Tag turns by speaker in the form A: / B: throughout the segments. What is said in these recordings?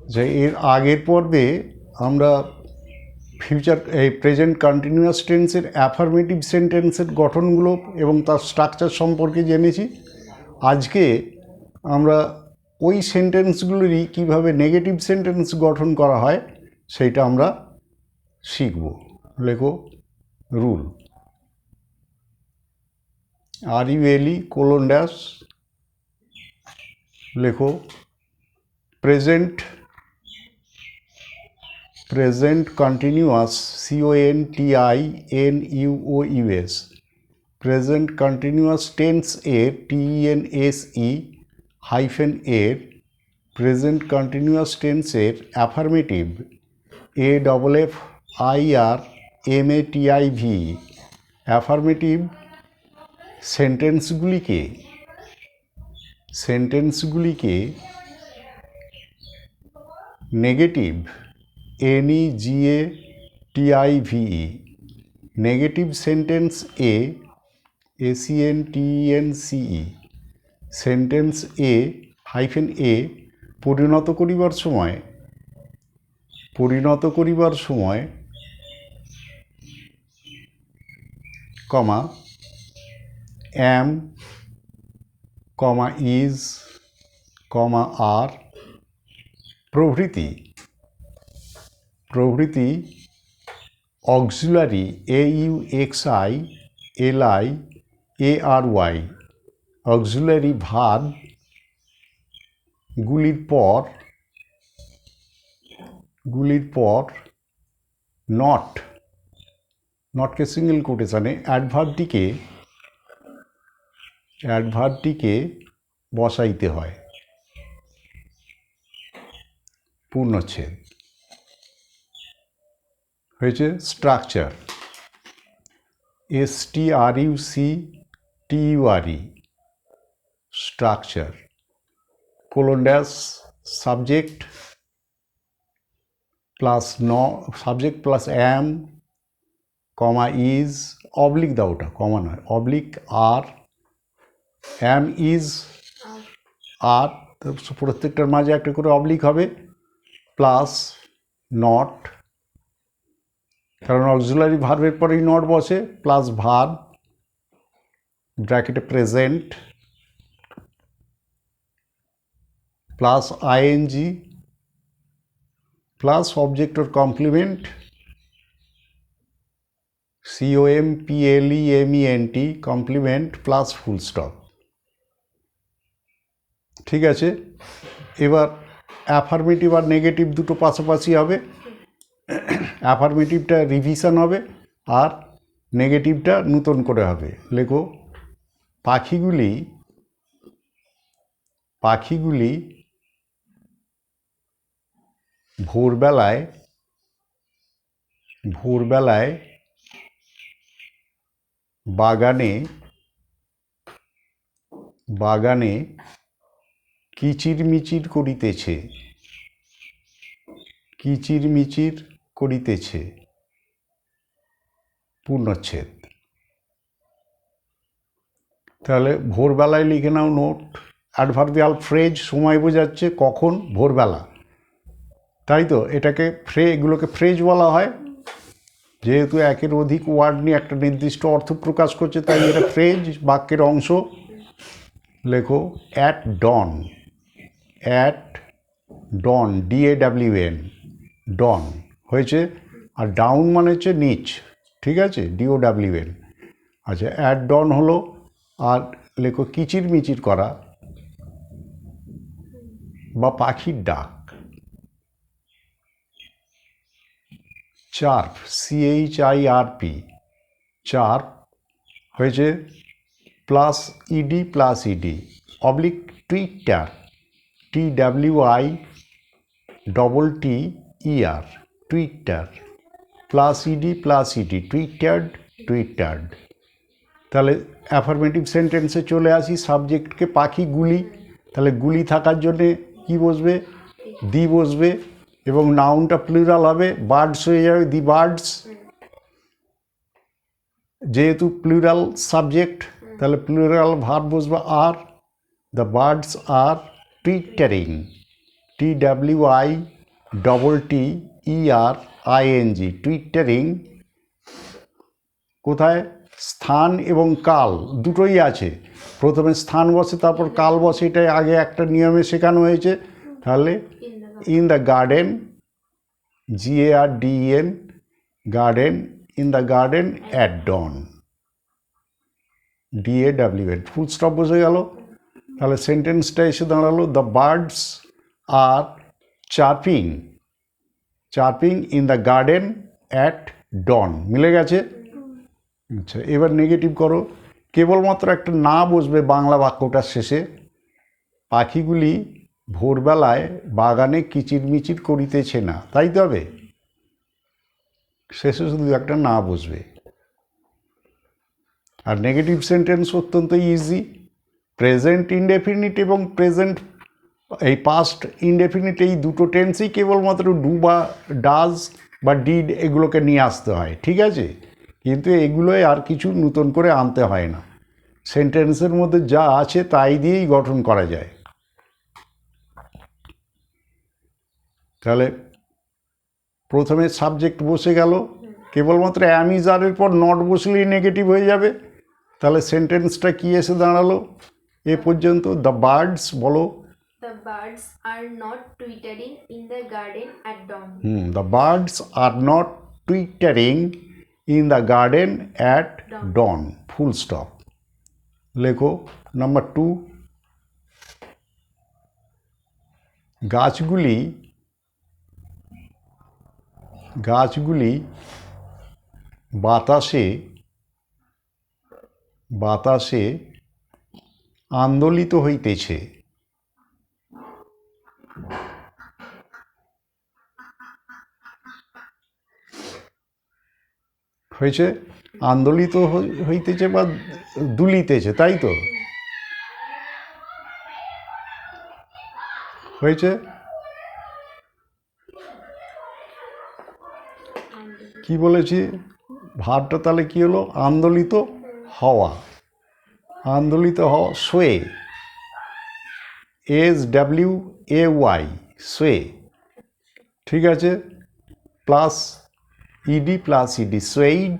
A: যে এর আগের পর্বে আমরা ফিউচার এই প্রেজেন্ট কন্টিনিউয়াস টেন্সের অ্যাফার্মেটিভ সেন্টেন্সের গঠনগুলো এবং তার স্ট্রাকচার সম্পর্কে জেনেছি। আজকে আমরা ওই সেন্টেন্সগুলোরই কীভাবে নেগেটিভ সেন্টেন্স গঠন করা হয় সেইটা আমরা শিখব। লেখো rule, R U L E colon dash, লেখো present continuous CONTINUOUS, present continuous tense এর TENSE হাইফেন এর প্রেজেন্ট কন্টিনিউয়াস টেন্সের অ্যাফার্মেটিভ AFFIRMATIV অ্যাফার্মেটিভ সেন্টেন্সগুলিকে negative NEGATIVE negative sentence SENTENCE sentence A পরিণত করিবার সময় কমা am, is, are প্রভৃতি auxiliary AUXILIARY auxiliary ভার্বগুলির পর নটকে সিঙ্গেল কোটেশনে অ্যাডভার্বটিকে বসাইতে হয়। পূর্ণচ্ছেদ হয়েছে structure STRUCTURE structure, colon dash subject plus am, comma is, oblique দাও, ওটা কমা নয়, অবলিক আর, am is আর, প্রত্যেকটার মাঝে একটা করে অবলিক হবে, প্লাস নট, কারণ অক্সিলারি ভার্বের পরেই নট বসে, প্লাস ভার্ব ব্র্যাকেটে present, plus ING, plus object or complement COMPLEMENT complement, plus full stop. ঠিক আছে, এবার অ্যাফার্মেটিভ আর নেগেটিভ দুটো পাশাপাশি হবে। অ্যাফার্মেটিভটা রিভিশন হবে আর নেগেটিভটা নূতন করে হবে। লেখো পাখিগুলি ভোরবেলায় বাগানে কিচিরমিচির করিতেছে। পূর্ণচ্ছেদ। তাহলে ভোরবেলায় লিখে নাও নোট, অ্যাডভার্বিয়াল ফ্রেজ সময় বোঝাচ্ছে কখন, ভোরবেলা, তাই তো। এগুলোকে ফ্রেজ বলা হয়, যেহেতু একের অধিক ওয়ার্ড নিয়ে একটা নির্দিষ্ট অর্থ প্রকাশ করছে, তাই এটা ফ্রেজ, বাক্যের অংশ। লেখো অ্যাট ডন, DAWN, ডন হয়েছে, আর ডাউন মানে হচ্ছে নিচ, ঠিক আছে, DOWN। আচ্ছা, অ্যাট ডন হলো, আর লেখো কিচিরমিচির করা বা পাখির ডাক। চার্প, CHIRP, চার্প হয়েছে plus ED, oblique Twitter, TWITTER, Twitter, plus ED, টুইটার্ড। তাহলে অ্যাফার্মেটিভ সেন্টেন্সে চলে আসি, সাবজেক্টকে পাখিগুলি, তাহলে গুলি থাকার জন্যে কি বসবে, দি বসবে, এবং নাউনটা প্লুরাল হবে, বার্ডস হয়ে যাবে, দি বার্ডস। যেহেতু প্লুরাল সাবজেক্ট, তাহলে প্লুরাল ভার্ব বসবে আর, the birds R twittering, TWITTERING, twittering. কোথায়? স্থান এবং কাল দুটোই আছে। প্রথমে স্থান বসে, তারপর কাল বসে, এটাই আগে একটা নিয়মে শেখানো হয়েছে। তাহলে in the garden, GARDEN, garden, in the garden at dawn, DAWN, full stop বসে গেল। তাহলে সেন্টেন্সটা এসে দাঁড়ালো, the birds R chirping, chirping in the garden at dawn. মিলে গেছে? আচ্ছা, এবার নেগেটিভ করো। কেবলমাত্র একটা না বসবে বাংলা বাক্যটার শেষে। পাখিগুলি ভোরবেলায় বাগানে কিচিরমিচির করিতেছে না, তাই তো হবে? শেষে শুধু একটা না বসবে। আর নেগেটিভ সেন্টেন্স অত্যন্ত ইজি। প্রেজেন্ট ইনডেফিনিট এবং প্রেজেন্ট এই পাস্ট ইনডেফিনিট, এই দুটো টেন্সই কেবলমাত্র ডু বা ডাজ বা ডিড এগুলোকে নিয়ে আসতে হয়, ঠিক আছে? কিন্তু এগুলোই আর কিছু নতুন করে আনতে হয় না। সেন্টেন্সের মধ্যে যা আছে তাই দিয়েই গঠন করা যায়। তাহলে প্রথমে সাবজেক্ট বসে গেল, কেবলমাত্র অ্যাম ইজ আরের পর নট বসলেই নেগেটিভ হয়ে যাবে। তাহলে সেন্টেন্সটা কি এসে দাঁড়ালো এ পর্যন্ত? দ্য বার্ডস, বলো।
B: The birds are not twittering in the garden at dawn.
A: The birds are not twittering in the garden at dawn, full stop. লেখো নাম্বার 2, গাছগুলি বাতাসে আন্দোলিত হইতেছে। হয়েছে? আন্দোলিত হইতেছে বা দুলিতেছে, তাই তো? হয়েছে? কি বলেছি? ভাবটা তাহলে কি হলো? আন্দোলিত হওয়া, আন্দোলিত হওয়া, সোয়ে, SWAY, সোয়ে, ঠিক আছে? Plus ED plus ED, swayed,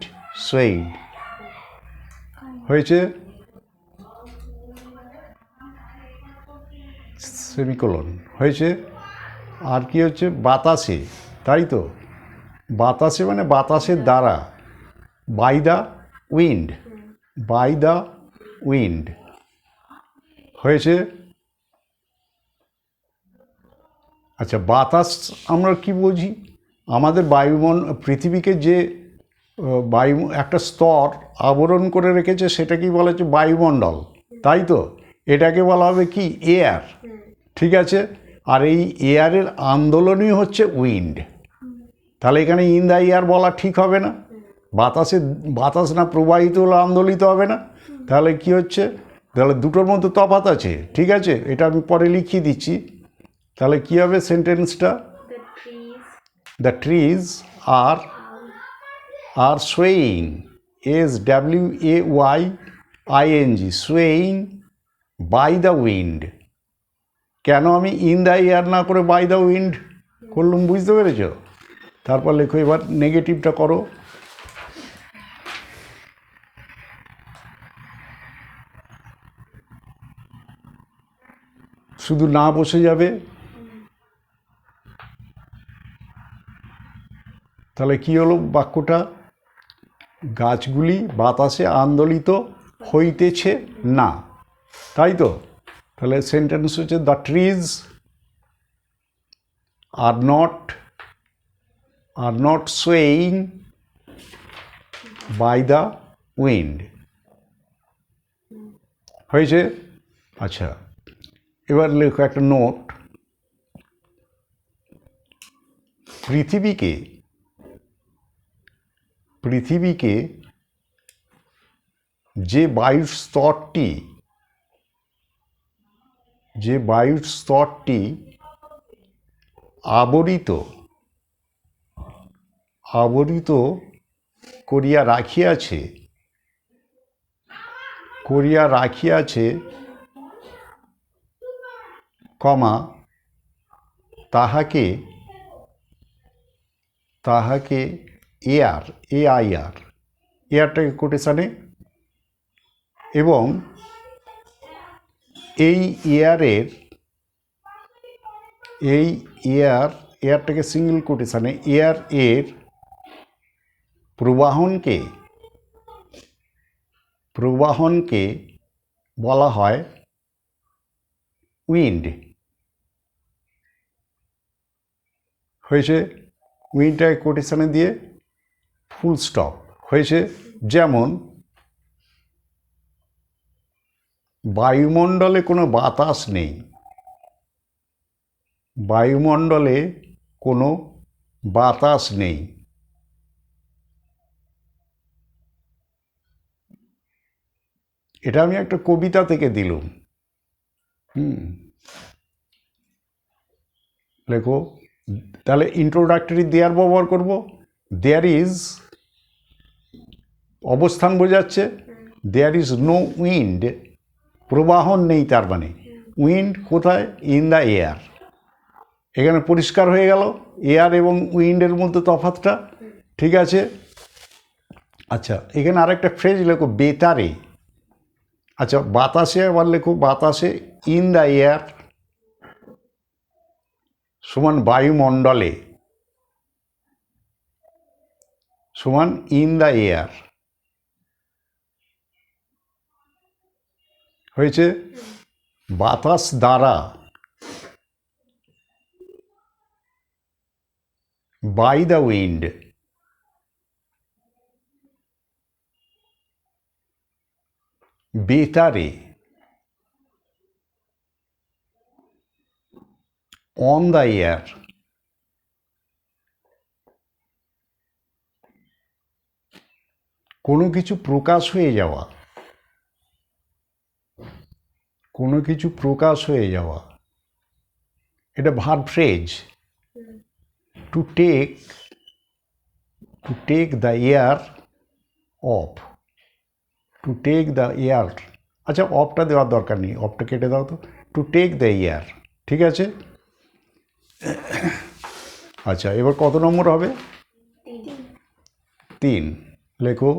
A: swayed. হয়েছে? সেমিকোলন। হয়েছে? আর কি হচ্ছে? বাতাসে, তাই তো? বাতাসে মানে বাতাসের দ্বারা, by the wind, by the wind. হয়েছে? আচ্ছা, বাতাস আমরা কি বুঝি? আমাদের পৃথিবীকে যে বায়ু একটা স্তর আবরণ করে রেখেছে সেটাকেই বলা হচ্ছে বায়ুমণ্ডল, তাই তো? এটাকে বলা হবে কি? এয়ার, ঠিক আছে? আর এই এয়ারের আন্দোলনই হচ্ছে উইন্ড। তাহলে এখানে ইন দ্য এয়ার বলা ঠিক হবে না। বাতাস না প্রবাহিত হলে আন্দোলিত হবে না। তাহলে কি হচ্ছে? তাহলে দুটোর মধ্যে তফাৎ আছে, ঠিক আছে? এটা আমি পরে লিখিয়ে দিচ্ছি। তাহলে কি হবে সেন্টেন্সটা? The trees are swaying, SWAYING, swaying by the wind. কেন আমি ইন দ্য এয়ার না করে বাই দ্য উইন্ড করলুম, বুঝতে পেরেছ? তারপর লেখো এবার নেগেটিভটা করো। শুধু না বসে যাবে। তাহলে কি হলো বাক্যটা? গাছগুলি বাতাসে আন্দোলিত হইতেছে না, তাই তো? তাহলে সেন্টেন্স হচ্ছে the trees are not swaying by the wind. হয়েছে? আচ্ছা, এবার লেখো একটা নোট। পৃথিবীকে যে বায়ুর স্তরটি আবরিত করিয়া রাখিয়াছে, কমা, তাহাকে তাহাকে এয়ার AIR এয়ারটাকে কোটেশানে, এবং এই এয়ারটাকে সিঙ্গেল কোটেশানে এয়ার এর প্রবাহনকে বলা হয় উইন্ড। হয়েছে, উইন্ডটাকে কোটেশানে দিয়ে ফুল স্টপ হয়েছে। যেমন বায়ুমণ্ডলে কোনো বাতাস নেই, বায়ুমণ্ডলে কোনো বাতাস নেই, এটা আমি একটা কবিতা থেকে দিলাম। লেখো, তাহলে ইন্ট্রোডাক্টরি দেয়ার ব্যবহার করব। দেয়ার ইজ অবস্থান বোঝাচ্ছে, দেয়ার ইজ নো উইন্ড, প্রবাহন নেই, তার মানে উইন্ড কোথায়? In the air. এখানে পরিষ্কার হয়ে গেল এয়ার এবং উইন্ডের মধ্যে তফাৎটা, ঠিক আছে। আচ্ছা, এখানে আরেকটা ফ্রেজ লেখো, বেতারে। আচ্ছা, বাতাসে আবার লেখো, বাতাসে ইন দ্য এয়ার সমান বায়ুমণ্ডলে সমান ইন দ্য এয়ার। হয়েছে, বাতাস দ্বারা, বাই দ্য উইন্ড, বেতারে, অন দ্য এয়ার, কোনো কিছু প্রকাশ হয়ে যাওয়া, কোনো কিছু প্রকাশ হয়ে যাওয়া, এটা verb phrase. To take the air off, to take the air. আচ্ছা, অফটা দেওয়ার দরকার নেই, অফটা কেটে দাও তো। টু টেক দ্য এয়ার, ঠিক আছে। আচ্ছা, এবার কত নম্বর হবে? 3। লেখো,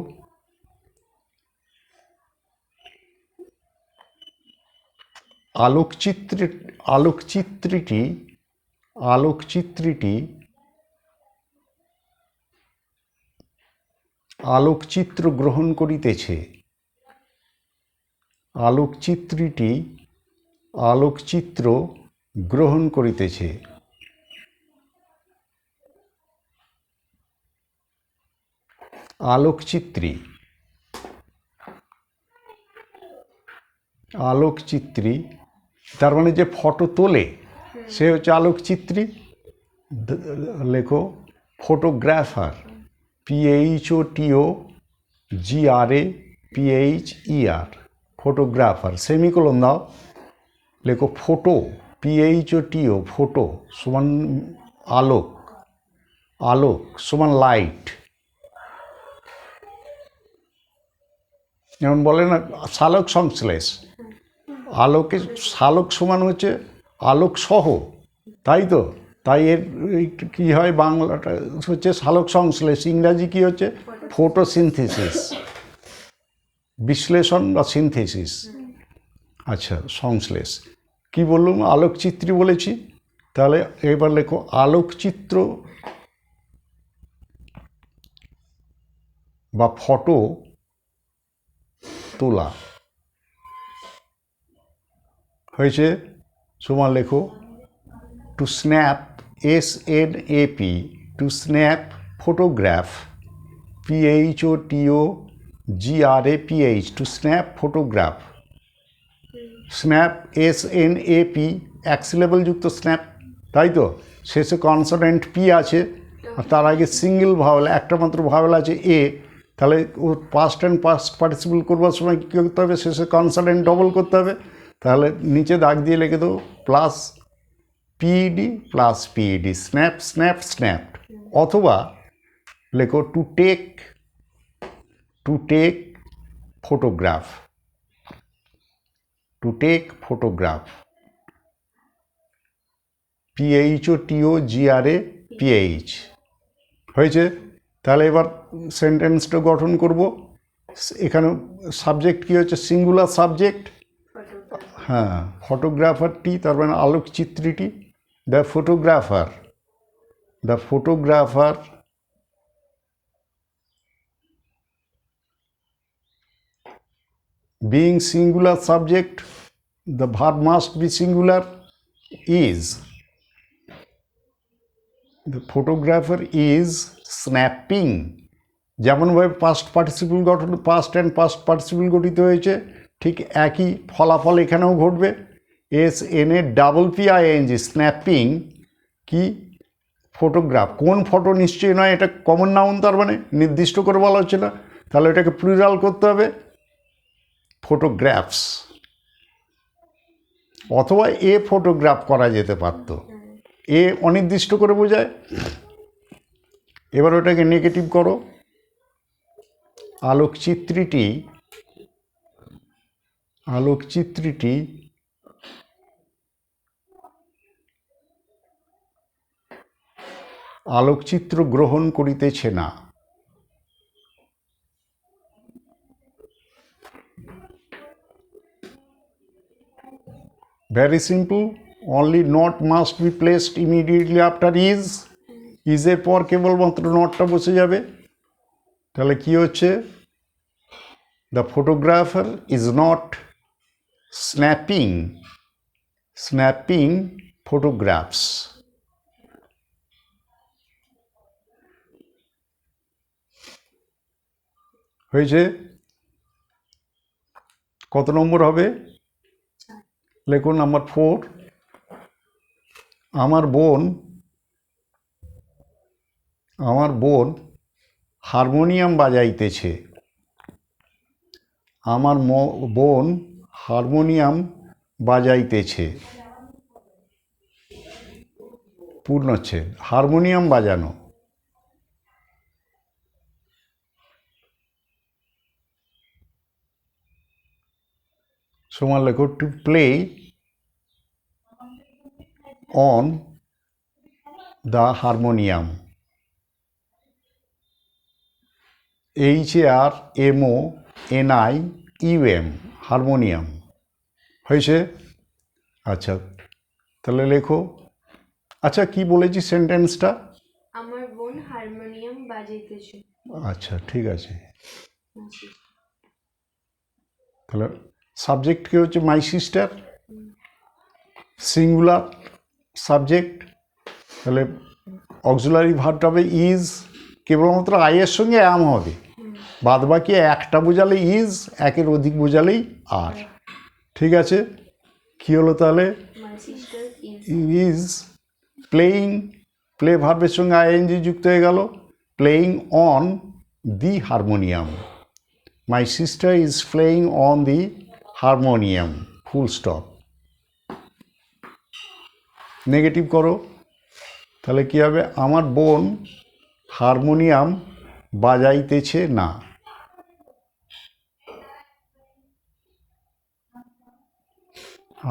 A: আলোকচিত্র গ্রহণ করিতেছে, আলোকচিত্র গ্রহণ করিতেছে। আলোকচিত্রী, তার মানে যে ফটো তোলে সে হচ্ছে আলোকচিত্রী। লেখো, ফটোগ্রাফার, PHOTOGRAPHER, ফটোগ্রাফার। সেমিকোলন দাও, লেখো ফটো, PHOTO, ফটো সমান আলোক, আলোক সমান লাইট। যেমন বলে না সালোক সংশ্লেষ, আলোকে সালোক সমান হচ্ছে আলোক সহ, তাই তো। তাই এর কী হয়, বাংলাটা হচ্ছে সালোক সংশ্লেষ, ইংরাজি কী হচ্ছে? ফটোসিনথেসিস, বিশ্লেষণ বা সিনথেসিস। আচ্ছা, সংশ্লেষ কি বললাম? আলোকচিত্রী বলেছি। তাহলে এবার লেখো, আলোকচিত্র বা ফটো তোলা। হয়েছে, সমান লেখো, to snap, SNAP, to snap, photograph, PHOTOGRAPH, to snap photograph. Snap, SNAP, এক সিলেবল যুক্ত স্ন্যাপ, তাই তো। শেষে কনসোনেন্ট পি আছে, আর তার আগে সিঙ্গেল ভাওয়েল, একটা মাত্র ভাওয়েল আছে এ। তাহলে ও পাস্ট অ্যান্ড পাস্ট পার্টিসিপল করবার সময় কী করতে হবে? শেষে কনসোনেন্ট ডবল করতে হবে। তাহলে নিচে দাগ দিয়ে লিখে দেবো plus PED, plus PED, snap, snap, snapped. অথবা লেখো, to take photograph, to take photograph. PHOTOGRAPH হয়েছে। তাহলে এবার সেন্টেন্সটা গঠন করব। এখানে সাবজেক্ট কী হচ্ছে? Singular subject. হ্যাঁ, ফটোগ্রাফারটি, তার মানে আলোকচিত্রীটি। The photographer being singular subject, the verb must be singular, is. The photographer is snapping. যেমনভাবে পাস্ট পার্টিসিপল গঠন, পাস্ট অ্যান্ড পাস্ট পার্টিসিপল গঠিত হয়েছে, ঠিক একই ফলাফল এখানেও ঘটবে। SNAPPING, স্ন্যাপিং কি? ফটোগ্রাফ। কোন ফটো? নিশ্চয়ই নয়, এটা কমন নাউন, তার মানে নির্দিষ্ট করে বলা হচ্ছে না, তাহলে এটাকে প্লুরাল করতে হবে, ফটোগ্রাফস। অথবা ফটোগ্রাফ করা যেতে পারত, অনির্দিষ্ট করে বোঝায়। এবার ওটাকে নেগেটিভ করো। আলোকচিত্রীটি আলোকচিত্র গ্রহণ করিতেছে না। Very simple. Only not must be placed immediately after is. Is এর পর কেবলমাত্র নটটা বসে যাবে। তাহলে কি হচ্ছে? The photographer is not snapping photographs. হয়েছে? কত নম্বর হবে? লিখুন নাম্বার 4। আমার বোন হারমোনিয়াম বাজাইতেছে। আমার বোন হারমোনিয়াম বাজাইতেছে। পূর্ণচ্ছেদ। হারমোনিয়াম বাজানো। সমান লেখো to play on the harmonium. HARMONIUM, harmonium. হয়েছে? আচ্ছা, তাহলে লেখো। আচ্ছা, কি বলেছি সেন্টেন্সটা?
B: আমার বোন হারমোনিয়াম বাজাইতেছে।
A: আচ্ছা, ঠিক আছে। তাহলে সাবজেক্ট কি হচ্ছে? My sister, singular subject. তাহলে অক্সিলারি ভার্বটা হবে ইজ, কেবলমাত্র আইয়ের সঙ্গে অ্যাম হবে, বাদ বাকি একটা বোঝালে ইজ, একের অধিক বোঝালেই আর। ঠিক আছে, কি হলো তাহলে? ইজ প্লেয়িং, প্লে ভার্বের সঙ্গে আইএনজি যুক্ত হয়ে গেল, playing on the harmonium. My sister is playing on the harmonium, full stop. Negative করো, তাহলে কি হবে? আমার বোন হারমোনিয়াম বাজাইতেছে না।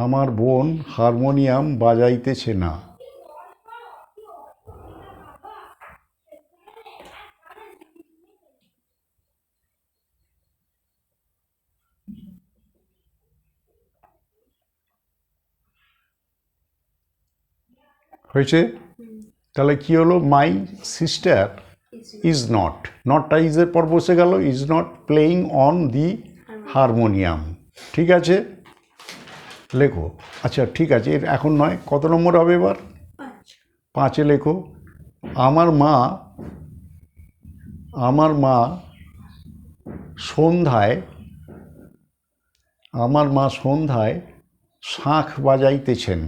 A: আমার বোন হারমোনিয়াম বাজাইতেছে না। হয়েছে? তাহলে কি হলো? মাই সিস্টার ইজ নট, নটটা ইজের পর বসে গেল, is not playing on the harmonium. ঠিক আছে, লেখো। আচ্ছা, ঠিক আছে, এর এখন নয়, কত নম্বর হবে এবার? 5-এ লেখো। আমার মা সন্ধ্যায় শাঁখ বাজাইতেছেন।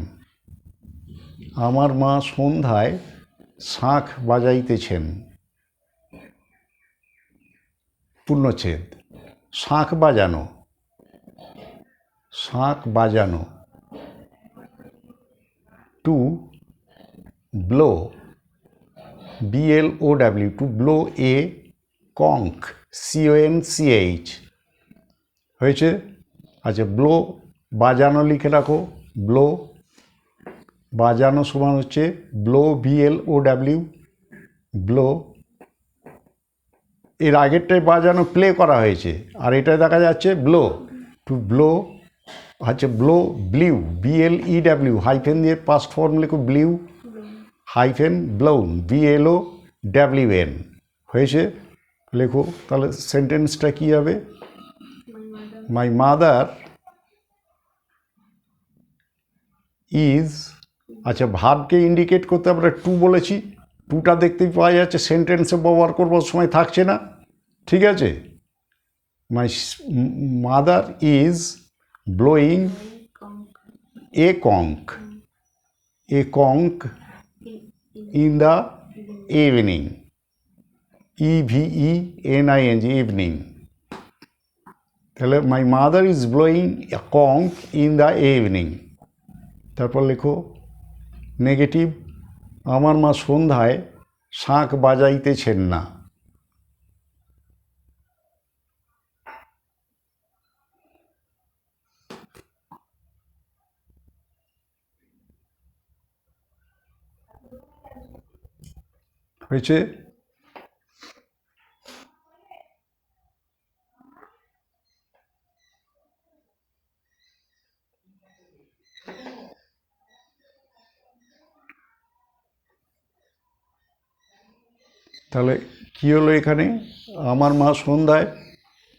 A: আমার মা সন্ধ্যায় শাঁখ বাজাইতেছেন। পূর্ণচ্ছেদ। শাঁখ বাজানো। To blow, BLOW, to blow a conch, CONCH। হয়েছে? আচ্ছা, ব্লো বাজানো লিখে রাখো, ব্লো। বাজানো সমান হচ্ছে ব্লো, BLOW, ব্লো। এর আগেরটাই বাজানো প্লে করা হয়েছে, আর এটাই দেখা যাচ্ছে ব্লো। টু ব্লো হচ্ছে ব্লো, ব্লিউ, BLEW, হাইফেন দিয়ে পাস্ট ফর্ম লেখো ব্লিউ, হাইফেন ব্লোন, BLOWN হয়েছে। লেখো তাহলে সেন্টেন্সটা কী হবে? মাই মাদার ইজ, আচ্ছা ভার্বকে ইন্ডিকেট করতে আমরা টু বলেছি, টুটা দেখতেই পাওয়া যাচ্ছে, সেন্টেন্সে ব্যবহার করবার সময় থাকছে না, ঠিক আছে। My mother is blowing A Kanka in the evening, EVENING, evening. তাহলে my mother is blowing A Kanka in the evening. তারপর লেখো নেগেটিভ, আমার মা সন্ধ্যায় শাঁখ বাজাইতেছেন না। হয়েছে। তাহলে কী হলো এখানে? আমার মা সন্ধ্যায়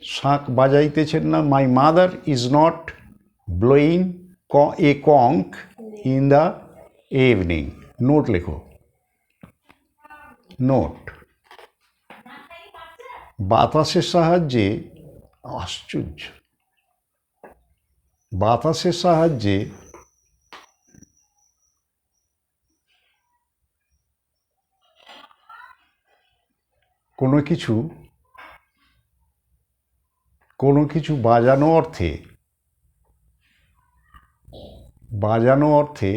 A: শাঁখ বাজাইতেছেন না। My mother is not blowing A Kanka in the evening. Note লেখো, নোট। বাতাসের সাহায্যে, আশ্চর্য, বাতাসের সাহায্যে কোনো কিছু বাজানো অর্থে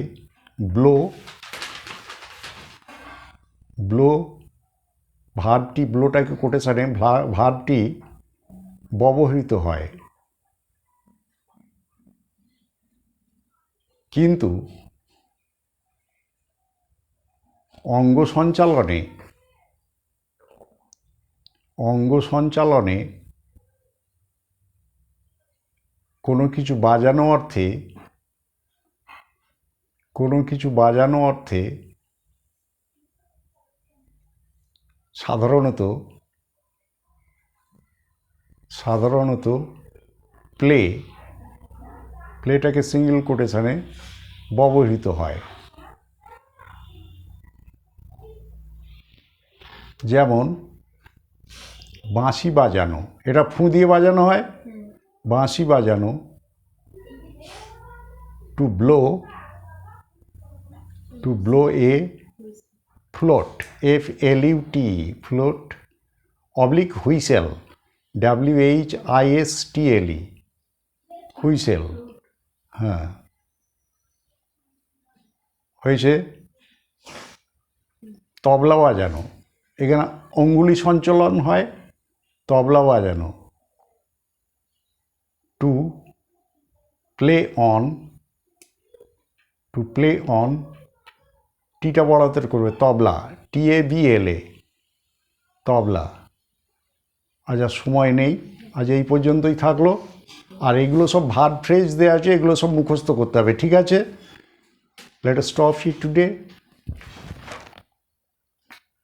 A: ব্লো ভার্বটি, ব্লোটাকে কোটেশনে ভার্বটি ব্যবহৃত হয়, কিন্তু অঙ্গ সঞ্চালনে কোনো কিছু বাজানো অর্থে সাধারণত প্লেটাকে সিঙ্গেল কোটেশনে ব্যবহৃত হয়। যেমন বাঁশি বাজানো, এটা ফু দিয়ে বাজানো হয়। বাঁশি বাজানো, to blow A float, FLUT, float, oblique whistle, WHISTLE, whistle. হ্যাঁ, হয়েছে। তবলা বাজানো, এখানে অঙ্গুলি সঞ্চালন হয়, তবলা বাজানো। টু প্লে অন, টিটা বড়াতে করবে, তবলা, TABLA, তবলা। আজ আর সময় নেই, আজ এই পর্যন্তই থাকলো। আর এগুলো সব ভার্ব ফ্রেজ দেওয়া আছে, এগুলো সব মুখস্থ করতে হবে, ঠিক আছে। Let us stop here today.